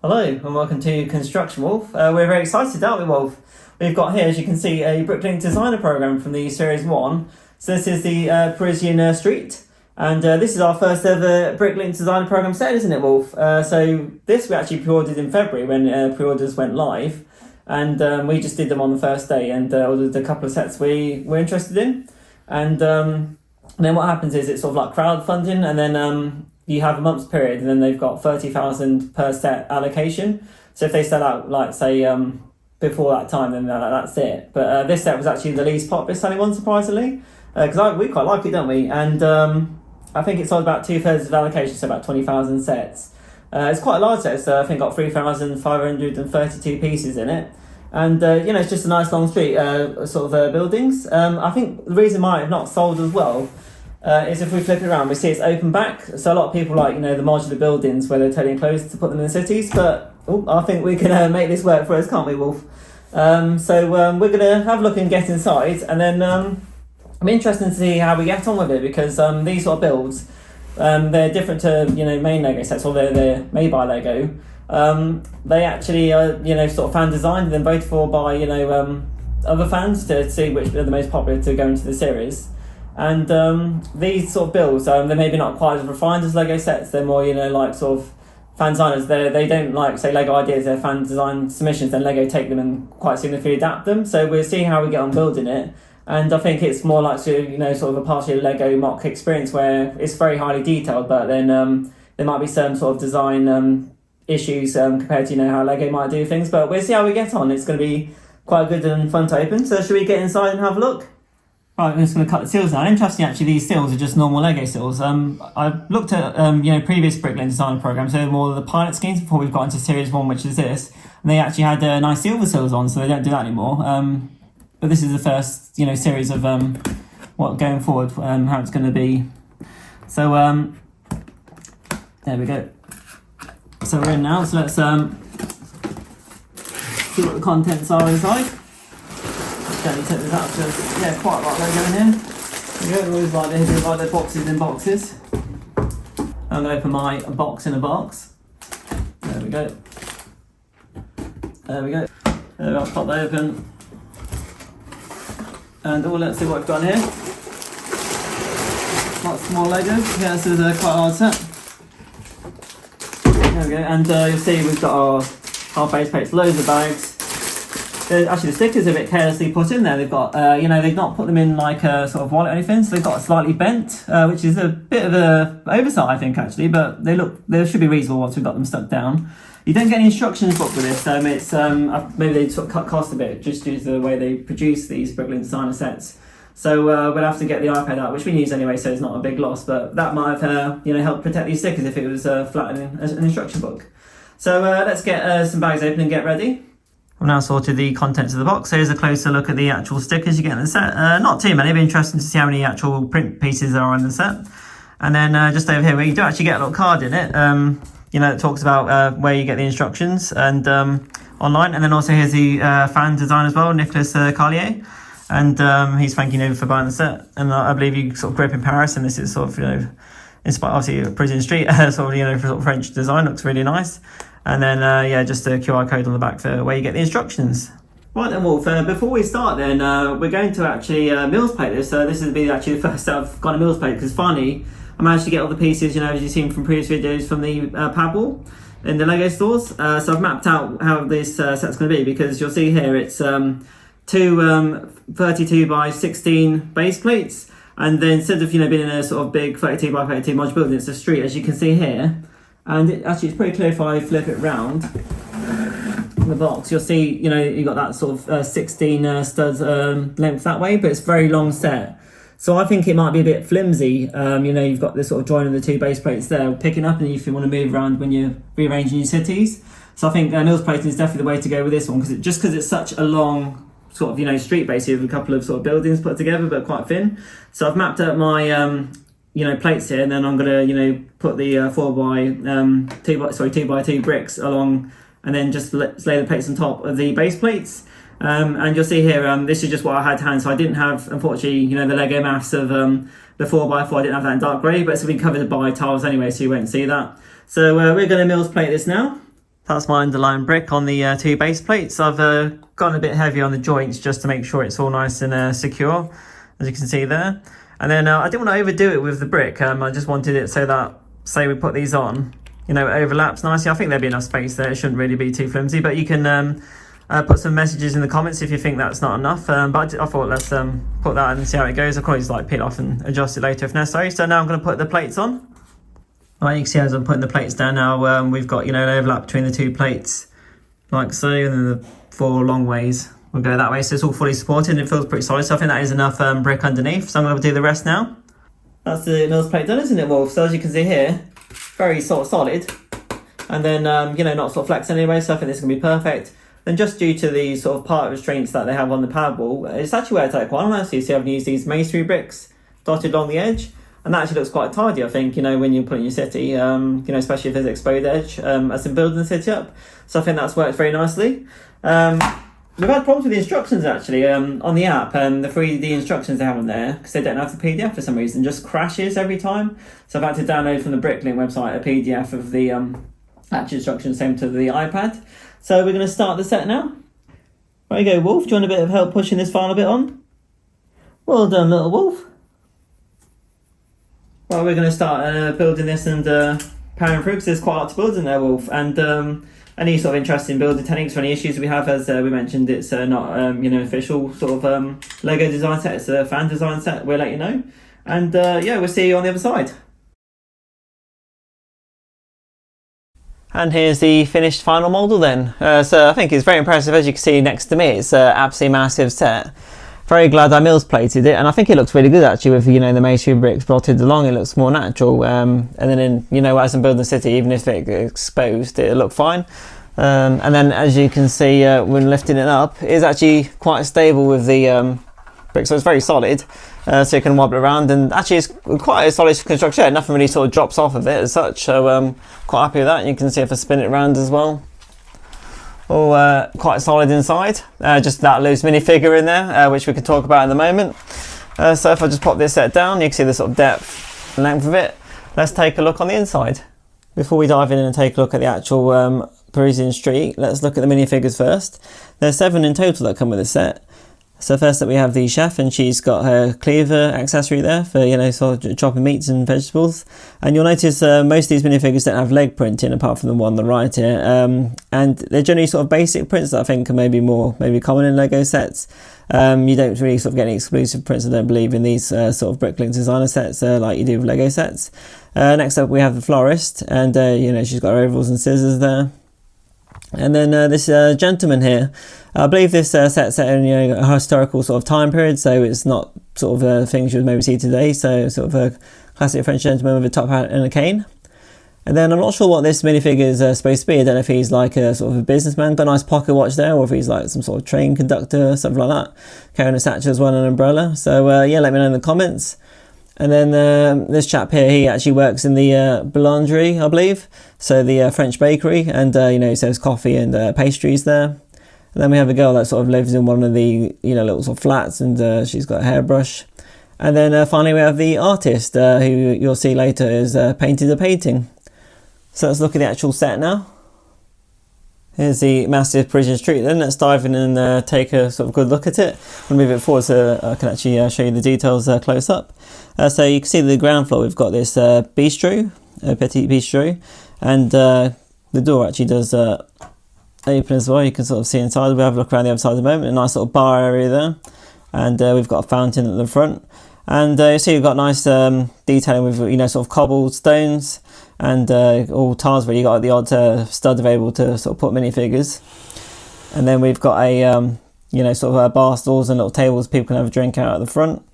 Hello and welcome to Construction Wolf. We're very excited, aren't we, Wolf? We've got here, as you can see, a Bricklink Designer Program from the Series 1. So this is the Parisian Street, and this is our first ever Bricklink Designer Program set, isn't it, Wolf? So this we actually pre-ordered in February when pre-orders went live, and we just did them on the first day and ordered a couple of sets we were interested in. And then what happens is it's sort of like crowdfunding, and then you have a month's period, and then they've got 30,000 per set allocation. So if they sell out, like say before that time, then that's it. But this set was actually the least popular selling one, surprisingly, because we quite like it, don't we? And I think it sold about 2/3 of allocation, so about 20,000 sets. It's quite a large set, so I think got 3,532 pieces in it. And it's just a nice long street, buildings. I think the reason why it's not sold as well is if we flip it around, we see it's open back. So a lot of people like, the modular buildings where they're totally enclosed to put them in the cities. But I think we can make this work for us, can't we, Wolf? So we're going to have a look and get inside. And then I'm interested to see how we get on with it, because these sort of builds, they're different to, main Lego sets, or they're made by Lego. They actually are, sort of fan designed and then voted for by, other fans to see which are the most popular to go into the series. And these sort of builds, they're maybe not quite as refined as Lego sets. They're more, like sort of fan designers. They don't like, say, Lego ideas, they're fan design submissions, then Lego take them and quite significantly adapt them. So we'll see how we get on building it. And I think it's more like, sort of a partially Lego mock experience where it's very highly detailed, but then there might be some sort of design issues compared to, how Lego might do things. But we'll see how we get on. It's going to be quite good and fun to open. So should we get inside and have a look? Right, I'm just going to cut the seals now. Interesting, actually, these seals are just normal Lego seals. I've looked at, previous Bricklink Designer programs, so they're more of the pilot schemes before we've got into Series 1, which is this. And they actually had nice silver seals on, so they don't do that anymore. But this is the first, series of what going forward, how it's going to be. So, there we go. So we're in now, so let's see what the contents are inside. Gently take this out because, quite a lot of Lego in here. There we go, always like they divide their boxes in boxes. I'm going to open my box in a box. There we go. There we go. I'll pop that open. And let's see what we've got here. Lots more Lego. Yeah, this is quite a large set. There we go, and you'll see we've got our base plates, loads of bags. Actually, the stickers are a bit carelessly put in there. They've got, they've not put them in like a sort of wallet or anything, so they've got slightly bent, which is a bit of a oversight, I think, actually, but they should be reasonable once we've got them stuck down. You don't get any instructions book with this, it's, maybe they sort of cut cost a bit, just due to the way they produce these Bricklink Designer sets. So we'll have to get the iPad out, which we use anyway, so it's not a big loss, but that might have, helped protect these stickers if it was flat in an instruction book. So let's get some bags open and get ready. I've now sorted the contents of the box. So here's a closer look at the actual stickers you get in the set. Not too many, but interesting to see how many actual print pieces there are in the set. And then just over here, we do actually get a little card in it. It talks about where you get the instructions and online. And then also here's the fan design as well, Nicolas Carlier. And he's thanking you for buying the set. And I believe you sort of grew up in Paris, and this is sort of, inspired, obviously, Parisian Street, sort of French design, looks really nice. And then, just a QR code on the back for where you get the instructions. Right then, Wolf, before we start then, we're going to actually Mills plate this. So this will be actually the first I've got a Mills plate, because finally I managed to get all the pieces, as you've seen from previous videos from the pad wall in the Lego stores. So I've mapped out how this set's going to be, because you'll see here it's two 32 by 16 base plates. And then instead of, being in a sort of big 32 by 32 modular building, it's a street, as you can see here. And it's pretty clear if I flip it round the box, you'll see, you've got that sort of 16 studs length that way, but it's a very long set. So I think it might be a bit flimsy. You've got this sort of join of the two base plates there, picking up, and if you want to move around when you're rearranging your cities. So I think Mills plating is definitely the way to go with this one, because it's such a long sort of, street base here with a couple of sort of buildings put together, but quite thin. So I've mapped out my plates here, and then I'm gonna put the 2 by 2 bricks along, and then just lay the plates on top of the base plates. And you'll see here, this is just what I had to hand, so I didn't have, unfortunately, the Lego maths of the 4x4, I didn't have that in dark grey, but it's been covered by tiles anyway, so you won't see that. So we're going to Mills plate this now. That's my underlying brick on the two base plates. I've gone a bit heavy on the joints just to make sure it's all nice and secure, as you can see there. And then I didn't want to overdo it with the brick. I just wanted it so that, say we put these on, you know, it overlaps nicely. I think there'd be enough space there. It shouldn't really be too flimsy, but you can put some messages in the comments if you think that's not enough. But I thought let's put that and see how it goes. I'll probably just like peel off and adjust it later if necessary. So now I'm going to put the plates on. Right, you can see as I'm putting the plates down now, we've got, you know, an overlap between the two plates, like so, and then the four long ways will go that way. So it's all fully supported and it feels pretty solid. So I think that is enough brick underneath. So I'm going to do the rest now. That's the Mills plate done, isn't it, Wolf? So as you can see here, very sort of solid. And then, you know, not sort of flex anyway, so I think this is going to be perfect. Then just due to the sort of part restraints that they have on the pad wall, it's actually worked out quite well. So you see I've used these masonry bricks dotted along the edge. And that actually looks quite tidy, I think, you know, when you're putting your city, you know, especially if there's exposed edge, as in building the city up. So I think that's worked very nicely. We've had problems with the instructions, actually, on the app. The 3D instructions they have on there, because they don't have the PDF for some reason, just crashes every time. So I've had to download from the Bricklink website a PDF of the actual instructions, same to the iPad. So we're going to start the set now. There you go, Wolf. Do you want a bit of help pushing this file a bit on? Well done, little Wolf. Well, we're going to start building this and powering through, because there's quite a lot to build in there, Wolf. And any sort of interesting building techniques or any issues we have, as we mentioned, it's not you know, official sort of Lego design set. It's a fan design set. We'll let you know. And yeah, we'll see you on the other side. And here's the finished final model then. So I think it's very impressive. As you can see next to me, it's an absolutely massive set. Very glad I Mills plated it, and I think it looks really good actually with, you know, the masonry bricks dotted along. It looks more natural, and then in, you know, as I'm building the city, even if it's exposed, it'll look fine. And then as you can see, when lifting it up, it's actually quite stable with the brick, so it's very solid, so you can wobble around, and actually it's quite a solid construction. Nothing really sort of drops off of it as such, so quite happy with that. You can see if I spin it around as well. All quite solid inside, just that loose minifigure in there, which we can talk about in a moment. So if I just pop this set down, you can see the sort of depth and length of it. Let's take a look on the inside. Before we dive in and take a look at the actual Parisian Street, let's look at the minifigures first. There's 7 in total that come with the set. So first up we have the chef, and she's got her cleaver accessory there for, you know, sort of chopping meats and vegetables. And you'll notice most of these minifigures don't have leg printing apart from the one on the right here. And they're generally sort of basic prints that I think are maybe common in Lego sets. You don't really sort of get any exclusive prints, I don't believe, in these sort of Bricklink designer sets like you do with Lego sets. Next up we have the florist, and you know, she's got her overalls and scissors there. And then this gentleman here, I believe this set's set in, you know, a historical sort of time period, so it's not sort of things you would maybe see today. So sort of a classic French gentleman with a top hat and a cane. And then I'm not sure what this minifigure is supposed to be. I don't know if he's like a sort of a businessman, got a nice pocket watch there, or if he's like some sort of train conductor, something like that, carrying a satchel as well and an umbrella. So yeah, let me know in the comments. And then this chap here, he actually works in the boulangerie, I believe, so the French bakery, and you know, he sells coffee and pastries there. And then we have a girl that sort of lives in one of the, you know, little sort of flats, and she's got a hairbrush. And then finally we have the artist, who you'll see later is painted a painting. So let's look at the actual set now. Here's the massive Parisian Street then. Let's dive in and take a sort of good look at it. I'll move it forward so I can actually show you the details close up. So you can see the ground floor, we've got this bistro, a petit bistro, and the door actually does open as well. You can sort of see inside. We'll have a look around the other side at the moment. A nice little bar area there, and we've got a fountain at the front. And you see we've got nice detailing with, you know, sort of cobbled stones and all tiles where you got the odd stud available to sort of put minifigures. And then we've got a you know, sort of bar stools and little tables people can have a drink out at the front.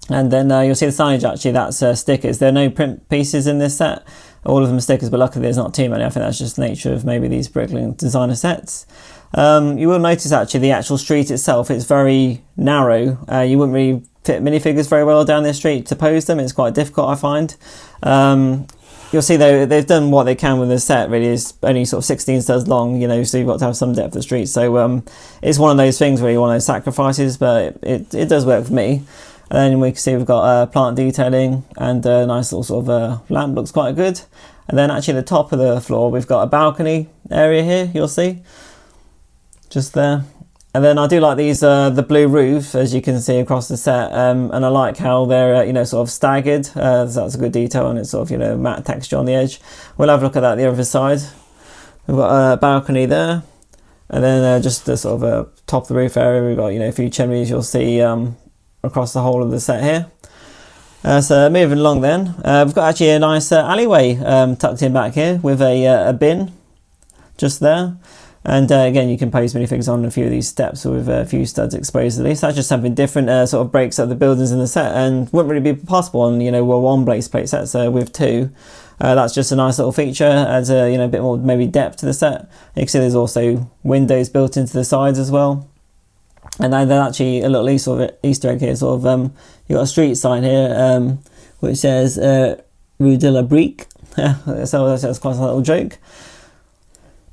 And then you'll see the signage, actually that's stickers. There are no print pieces in this set, all of them are stickers, but luckily there's not too many. I think that's just the nature of maybe these Bricklink designer sets. You will notice actually the actual street itself, it's very narrow. You wouldn't really fit minifigures very well down this street to pose them. It's quite difficult, I find. You'll see though they've done what they can with the set. Really, it's only sort of 16 studs long, you know, so you've got to have some depth of the street. So it's one of those things where you want those sacrifices, but it does work for me. And then we can see we've got plant detailing and a nice little sort of lamp, looks quite good. And then actually at the top of the floor, we've got a balcony area here, you'll see, just there. And then I do like these, the blue roof, as you can see across the set, and I like how they're, you know, sort of staggered. So that's a good detail, and it's sort of, you know, matte texture on the edge. We'll have a look at that the other side. We've got a balcony there, and then just the sort of top of the roof area, we've got, you know, a few chimneys you'll see across the whole of the set here. So moving along then, we've got actually a nice alleyway tucked in back here with a bin just there. And again, you can post minifigs on a few of these steps with a few studs exposed at least. That's just something different, sort of breaks up the buildings in the set, and wouldn't really be possible on, you know, one base plate sets with two. That's just a nice little feature, adds a, you know, a bit more maybe depth to the set. You can see there's also windows built into the sides as well. And then there's actually a little Easter egg here, sort of, you've got a street sign here, which says Rue de la Brique. So that's quite a little joke.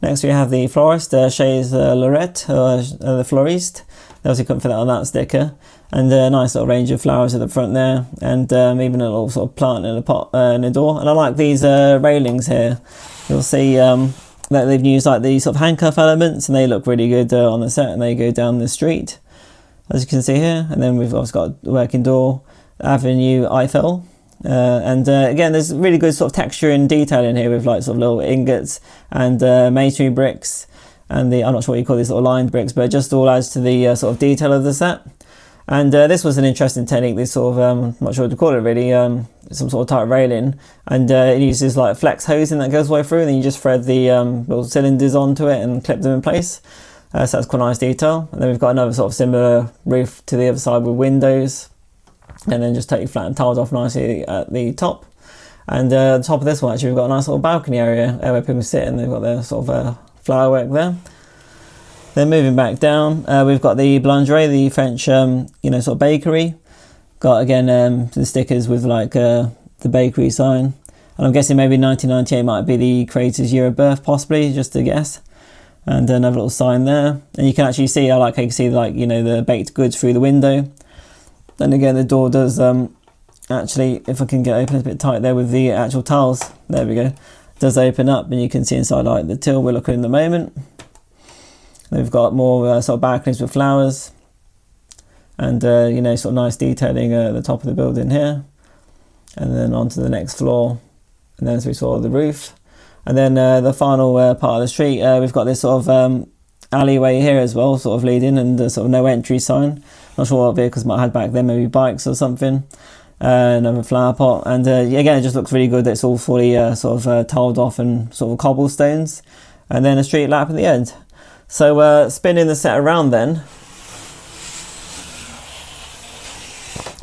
Next we have the florist, Chez Lorette, the floriste. They obviously couldn't fit that on that sticker. And a nice little range of flowers at the front there, and even a little sort of plant in a pot in the door. And I like these railings here. You'll see that they've used like these sort of handcuff elements, and they look really good on the set, and they go down the street, as you can see here. And then we've also got a working door, Avenue Eiffel. And again, there's really good sort of texture and detail in here with like sort of little ingots and masonry bricks, and I'm not sure what you call these little lined bricks, but it just all adds to the sort of detail of the set. And this was an interesting technique, this sort of, I'm not sure what to call it really, some sort of type of railing, and it uses like flex hosing that goes all the way through, and then you just thread the little cylinders onto it and clip them in place. So that's quite a nice detail. And then we've got another sort of similar roof to the other side with windows, and then just totally flattened tiles off nicely at the top. And at the top of this one, actually, we've got a nice little balcony area where people sit, and they've got their sort of flower work there. Then moving back down, we've got the boulangerie, the French, you know, sort of bakery. Got again the stickers with like the bakery sign, and I'm guessing maybe 1998 might be the creator's year of birth, possibly, just to guess. And another little sign there, and you can actually see, I like how you can see like, you know, the baked goods through the window. And again, the door does actually, if I can get open, it's a bit tight there with the actual tiles. There we go. Does open up, and you can see inside like the till we're looking at the moment. Then we've got more sort of balconies with flowers, and you know, sort of nice detailing at the top of the building here, and then onto the next floor, and then as we saw the roof, and then the final part of the street, we've got this sort of alleyway here as well, sort of leading, and sort of no entry sign. Not sure what vehicles might have had back then, maybe bikes or something. Another flower pot, and again, it just looks really good. It's all fully sort of tiled off and sort of cobblestones, and then a street lamp at the end. So spinning the set around then,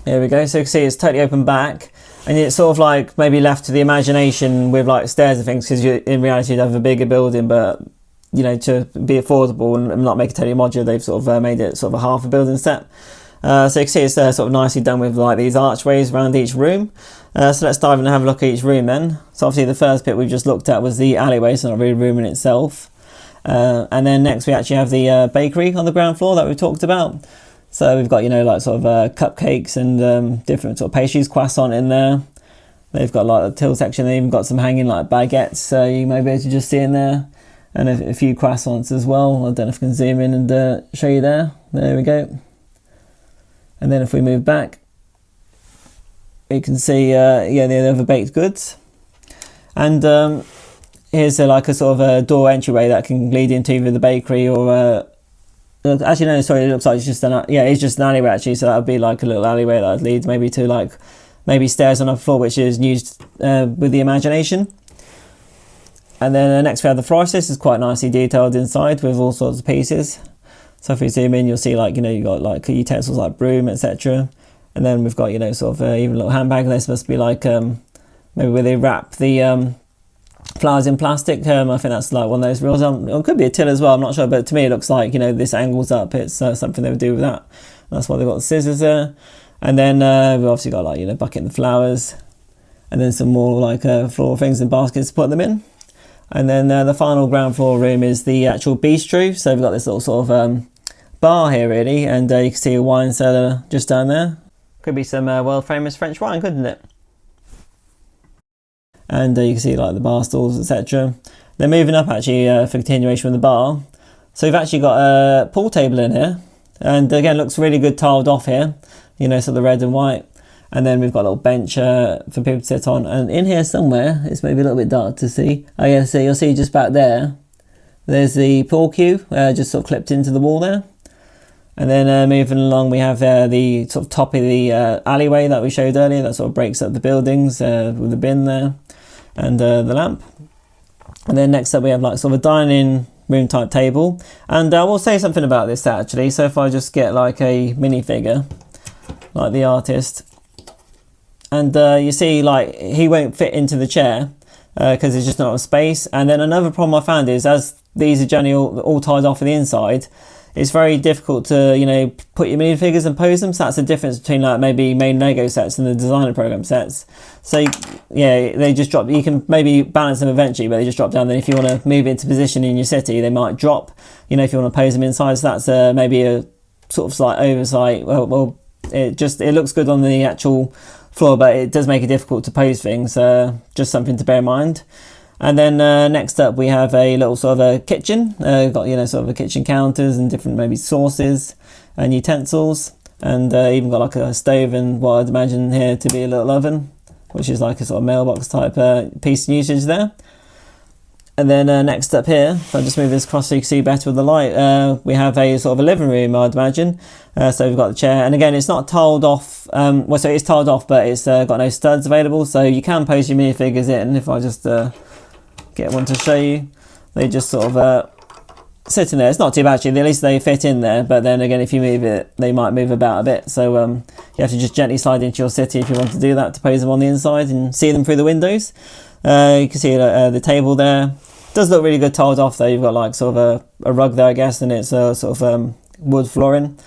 here we go. So you can see it's totally open back, and it's sort of like maybe left to the imagination with like stairs and things, because in reality you'd have a bigger building, but you know, to be affordable and not make it totally modular, they've sort of made it sort of a half a building set. So you can see it's sort of nicely done with like these archways around each room. So let's dive in and have a look at each room then. So obviously the first bit we've just looked at was the alleyway, so not really a room in itself. And then next we actually have the bakery on the ground floor that we talked about. So we've got, you know, like sort of cupcakes and different sort of pastries, croissant in there. They've got like a till section, they've even got some hanging like baguettes, so you may be able to just see in there. And a few croissants as well. I don't know if I can zoom in and show you there. There we go. And then if we move back, you can see yeah, the other baked goods. And here's like a sort of a door entryway that can lead into either the bakery or actually no, sorry, it looks like it's just it's just an alleyway actually. So that would be like a little alleyway that leads maybe to like maybe stairs on a floor, which is used with the imagination. And then next we have the florist. This is quite nicely detailed inside with all sorts of pieces. So if we zoom in, you'll see like, you know, you've got like utensils like broom, etc. And then we've got, you know, sort of even a little handbag. This must be like maybe where they wrap the flowers in plastic. I think that's like one of those reels. It could be a till as well, I'm not sure. But to me it looks like, you know, this angles up. It's something they would do with that. That's why they've got the scissors there. And then we've obviously got like, you know, bucket and the flowers. And then some more like floral things and baskets to put them in. And then the final ground floor room is the actual bistro. So we've got this little sort of bar here really, and you can see a wine cellar just down there. Could be some world famous French wine, couldn't it? and you can see like the bar stools, etc. Then moving up actually for continuation with the bar. So we've actually got a pool table in here, and again looks really good tiled off here, you know, sort of red and white. And then we've got a little bench for people to sit on, and in here somewhere, it's maybe a little bit dark to see. Oh yeah, so you'll see just back there, there's the pool cue, just sort of clipped into the wall there. And then moving along, we have the sort of top of the alleyway that we showed earlier, that sort of breaks up the buildings with the bin there, and the lamp. And then next up we have like sort of a dining room type table, and I will say something about this actually. So if I just get like a minifigure, like the artist, and you see like he won't fit into the chair because there's just not enough space. And then another problem I found is, as these are generally all tied off on the inside, it's very difficult to, you know, put your minifigures and pose them. So that's the difference between like maybe main Lego sets and the designer program sets. So yeah, they just drop. You can maybe balance them eventually, but they just drop down. Then if you want to move into position in your city, they might drop. You know, if you want to pose them inside, so that's maybe a sort of slight oversight. Well, it looks good on the actual floor, but it does make it difficult to pose things. Just something to bear in mind. And then next up we have a little sort of a kitchen. Got, you know, sort of a kitchen counters and different maybe sauces and utensils, and even got like a stove and what I'd imagine here to be a little oven, which is like a sort of mailbox type piece of usage there. And then next up here, if I just move this across so you can see better with the light, we have a sort of a living room, I'd imagine. So we've got the chair, and again it's not tiled off, well, so it's tiled off, but it's got no studs available, so you can pose your minifigures in. If I just get one to show you, they just sort of sit in there. It's not too bad actually, at least they fit in there, but then again if you move it, they might move about a bit, so you have to just gently slide into your city if you want to do that, to pose them on the inside and see them through the windows. You can see the table there. Does look really good tiled off though. You've got like sort of a rug there, I guess, and it's sort of wood flooring.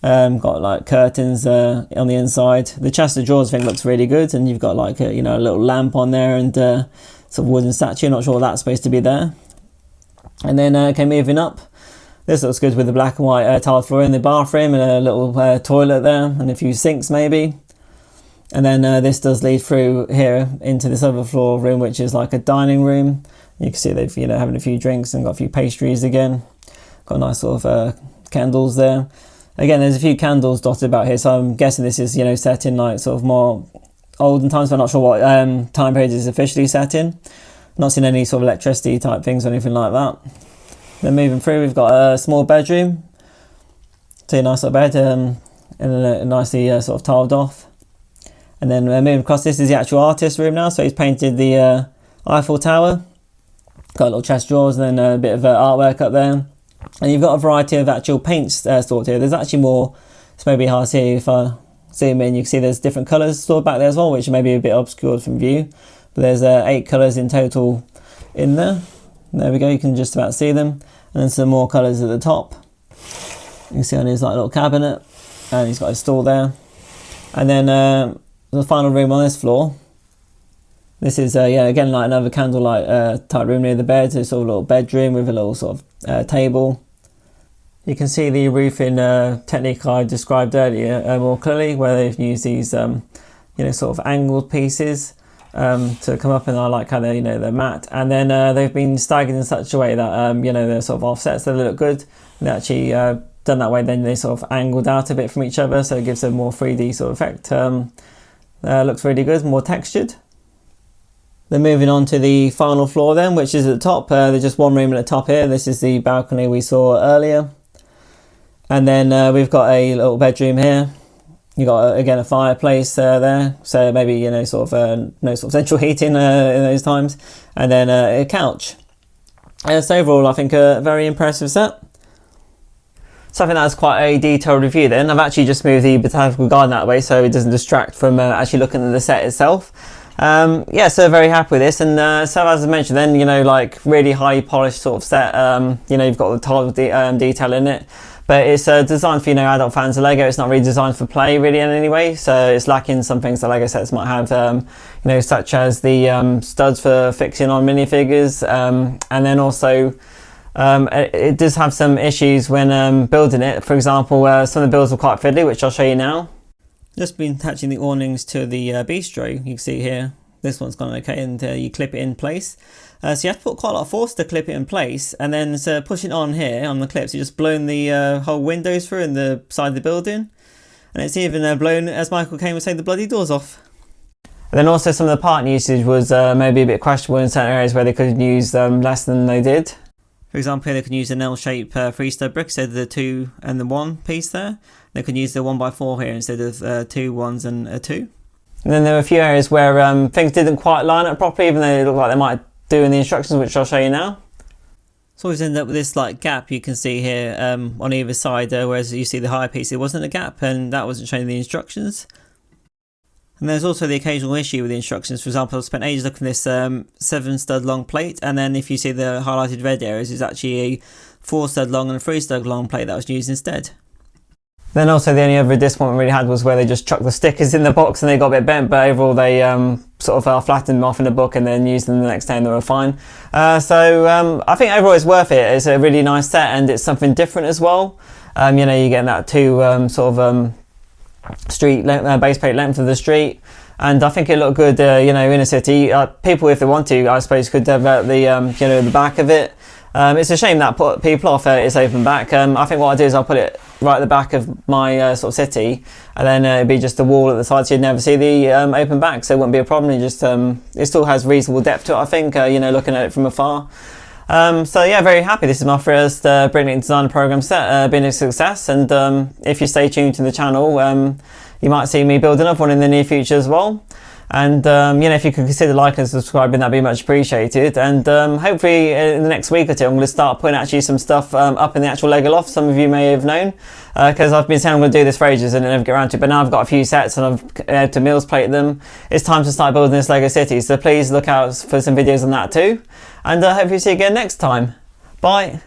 Got like curtains on the inside. The chest of drawers thing looks really good, and you've got like a, you know, a little lamp on there, and sort of wooden statue. Not sure what that's supposed to be there. And then okay, moving up, this looks good with the black and white tiled floor in the bathroom, and a little toilet there, and a few sinks maybe. And then this does lead through here into this other floor room, which is like a dining room. You can see they've, you know, having a few drinks and got a few pastries again. Got a nice sort of candles there. Again, there's a few candles dotted about here, so I'm guessing this is, you know, set in like sort of more olden times, but I'm not sure what time period is officially set in. Not seen any sort of electricity type things or anything like that. Then moving through, we've got a small bedroom. See a nice little bed, and a nicely sort of tiled off. And then moving across, this is the actual artist room now. So he's painted the Eiffel Tower. Got a little chest of drawers, and then a bit of artwork up there. And you've got a variety of actual paints stored here. There's actually more. It's maybe hard to see if I zoom in. You can see there's different colours stored back there as well, which may be a bit obscured from view. But there's 8 colours in total in there. There we go. You can just about see them. And then some more colours at the top. You can see on his like little cabinet, and he's got his stall there. And then the final room on this floor. This is yeah, again like another candlelight type room near the bed. It's sort of a little bedroom with a little sort of table. You can see the roofing technique I described earlier more clearly, where they've used these you know, sort of angled pieces to come up, and I like how they, you know, they're matte, and then they've been staggered in such a way that you know, they're sort of offset, so they look good. And they're actually done that way, then they sort of angled out a bit from each other, so it gives a more 3D sort of effect. Looks really good, more textured. Then moving on to the final floor then, which is at the top. There's just one room at the top here. This is the balcony we saw earlier. And then we've got a little bedroom here. You've got, again, a fireplace there. So maybe, you know, sort of no sort of central heating in those times. And then a couch. So overall, I think a very impressive set. So I think that's quite a detailed review then. I've actually just moved the botanical garden that way so it doesn't distract from actually looking at the set itself. Yeah, so very happy with this, and so as I mentioned then, you know, like really highly polished sort of set. You know, you've got the tile detail in it, but it's designed for, you know, adult fans of Lego. It's not really designed for play really in any way, so it's lacking some things that Lego sets might have, you know, such as the studs for fixing on minifigures, and then also it does have some issues when building it. For example, some of the builds are quite fiddly, which I'll show you now. Just been attaching the awnings to the bistro. You can see here This one's gone okay, and you clip it in place. So you have to put quite a lot of force to clip it in place, and then pushing on here on the clips, you're just blowing the whole windows through in the side of the building. And it's even blown, as Michael came and say, the bloody doors off. And then also some of the part usage was maybe a bit questionable in certain areas where they could use less than they did. For example, here they could use an L-shaped 3-stud brick instead of the 2 and the 1 piece there. They could use the 1x4 here instead of 2 1s and a 2. And then there were a few areas where things didn't quite line up properly, even though they look like they might do in the instructions, which I'll show you now. So always end up with this like gap you can see here on either side, whereas you see the higher piece, it wasn't a gap, and that wasn't shown in the instructions. And there's also the occasional issue with the instructions. For example, I spent ages looking at this 7-stud long plate, and then if you see the highlighted red areas, it's actually a 4-stud long and a 3-stud long plate that was used instead. Then also the only other disappointment we really had was where they just chucked the stickers in the box and they got a bit bent, but overall they sort of flattened them off in the book and then used them the next day and they were fine. So I think overall it's worth it. It's a really nice set and it's something different as well. You know, you're getting that 2 sort of street base plate length of the street, and I think it looked good. You know, in a city, people, if they want to, I suppose, could develop the you know, the back of it. It's a shame that put people off its open back. I think what I'll do is I'll put it right at the back of my sort of city, and then it'd be just a wall at the side, so you'd never see the open back, so it wouldn't be a problem. It just it still has reasonable depth to it, I think. You know, looking at it from afar. So yeah, very happy. This is my first Bricklink Designer Program set, been a success, and if you stay tuned to the channel, you might see me build another one in the near future as well. And you know, if you could consider liking and subscribing, that'd be much appreciated. And hopefully in the next week or two, I'm going to start putting actually some stuff up in the actual Lego loft. Some of you may have known, because I've been saying I'm going to do this for ages and never get around to it. But now I've got a few sets and I've had to Mills plate them. It's time to start building this Lego city. So please look out for some videos on that too. And hopefully see you again next time. Bye.